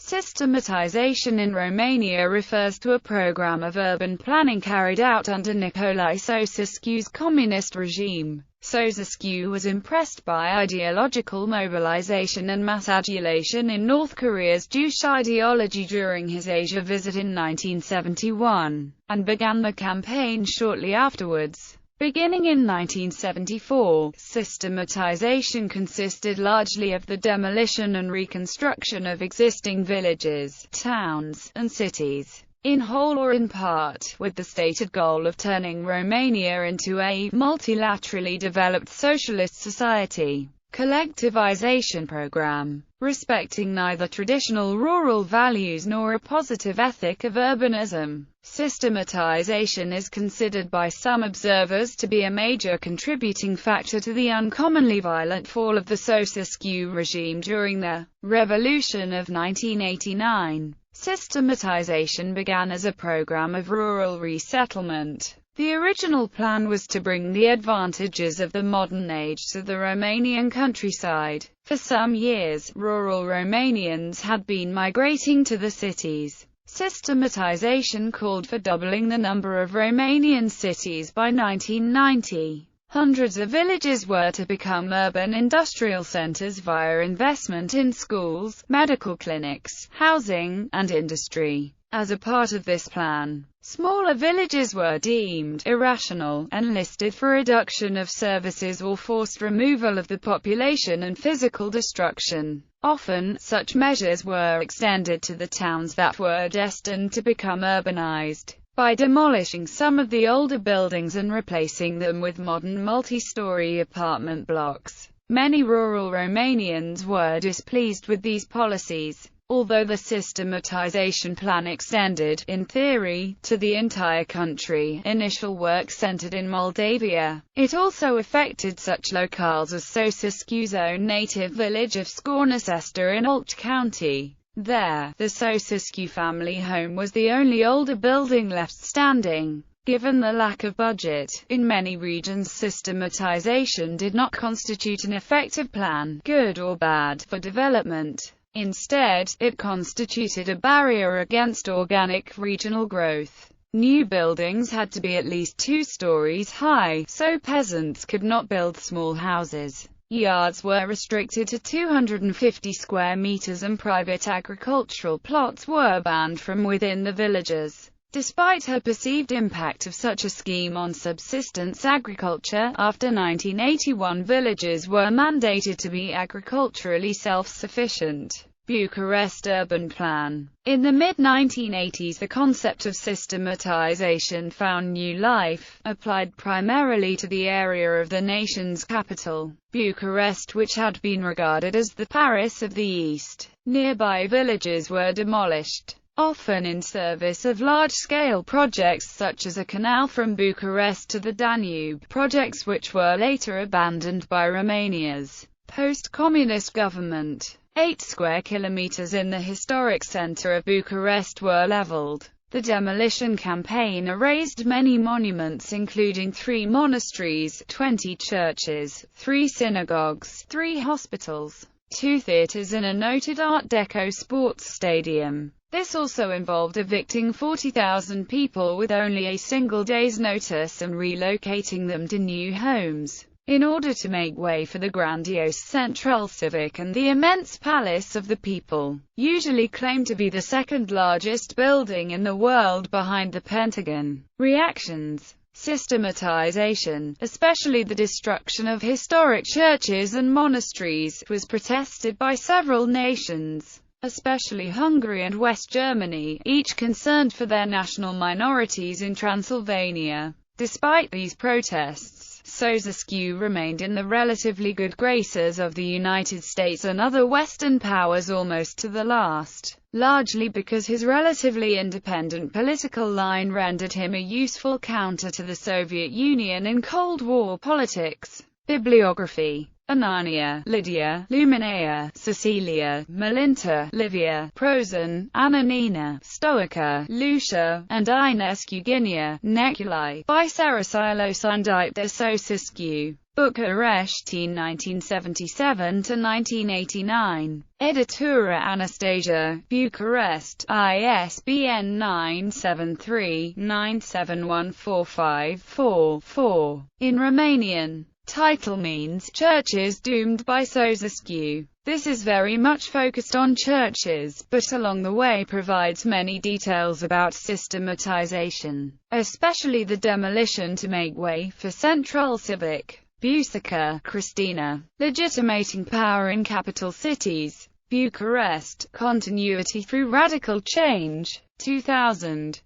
Systematization in Romania refers to a program of urban planning carried out under Nicolae Ceausescu's communist regime. Ceausescu was impressed by ideological mobilization and mass adulation in North Korea's Jewish ideology during his Asia visit in 1971, and began the campaign shortly afterwards. Beginning in 1974, systematization consisted largely of the demolition and reconstruction of existing villages, towns, and cities, in whole or in part, with the stated goal of turning Romania into a multilaterally developed socialist society. Collectivization program, respecting neither traditional rural values nor a positive ethic of urbanism. Systematization is considered by some observers to be a major contributing factor to the uncommonly violent fall of the Ceausescu regime during the Revolution of 1989. Systematization began as a program of rural resettlement. The original plan was to bring the advantages of the modern age to the Romanian countryside. For some years, rural Romanians had been migrating to the cities. Systematization called for doubling the number of Romanian cities by 1990. Hundreds of villages were to become urban industrial centers via investment in schools, medical clinics, housing, and industry. As a part of this plan, smaller villages were deemed irrational, and listed for reduction of services or forced removal of the population and physical destruction. Often, such measures were extended to the towns that were destined to become urbanized, by demolishing some of the older buildings and replacing them with modern multi-story apartment blocks. Many rural Romanians were displeased with these policies. Although the systematization plan extended, in theory, to the entire country, initial work centered in Moldavia. It also affected such locales as Ceausescu's own native village of Scorna Sesta in Olch County. There, the Ceausescu family home was the only older building left standing. Given the lack of budget, in many regions systematization did not constitute an effective plan, good or bad, for development. Instead, it constituted a barrier against organic regional growth. New buildings had to be at least 2 stories high, so peasants could not build small houses. Yards were restricted to 250 square meters and private agricultural plots were banned from within the villages. Despite her perceived impact of such a scheme on subsistence agriculture, after 1981 villages were mandated to be agriculturally self-sufficient. Bucharest Urban Plan. In the mid-1980s the concept of systematization found new life, applied primarily to the area of the nation's capital, Bucharest, which had been regarded as the Paris of the East. Nearby villages were demolished, often in service of large-scale projects such as a canal from Bucharest to the Danube, projects which were later abandoned by Romania's post-communist government. 8 square kilometers in the historic center of Bucharest were leveled. The demolition campaign erased many monuments including 3 monasteries, 20 churches, 3 synagogues, 3 hospitals, 2 theaters and a noted Art Deco sports stadium. This also involved evicting 40,000 people with only a single day's notice and relocating them to new homes, in order to make way for the grandiose Central Civic and the immense Palace of the People, usually claimed to be the second largest building in the world behind the Pentagon. Reactions. Systematization, especially the destruction of historic churches and monasteries, was protested by several nations, especially Hungary and West Germany, each concerned for their national minorities in Transylvania. Despite these protests, Ceausescu remained in the relatively good graces of the United States and other Western powers almost to the last, largely because his relatively independent political line rendered him a useful counter to the Soviet Union in Cold War politics. Bibliography. Anania, Lydia, Luminea, Cecilia, Melinta, Livia, Prozan, Ananina, Stoica, Lucia, and Ines Eugenia, Neculae, by Sarasylos and Ceausescu. Bucharesti 1977–1989. Editura Anastasia, Bucharest, ISBN 973-9714544. In Romanian. Title means, Churches Doomed by Săsescu. This is very much focused on churches, but along the way provides many details about systematization, especially the demolition to make way for Central Civic. Busica, Christina. Legitimating Power in Capital Cities. Bucharest. Continuity through Radical Change. 2000.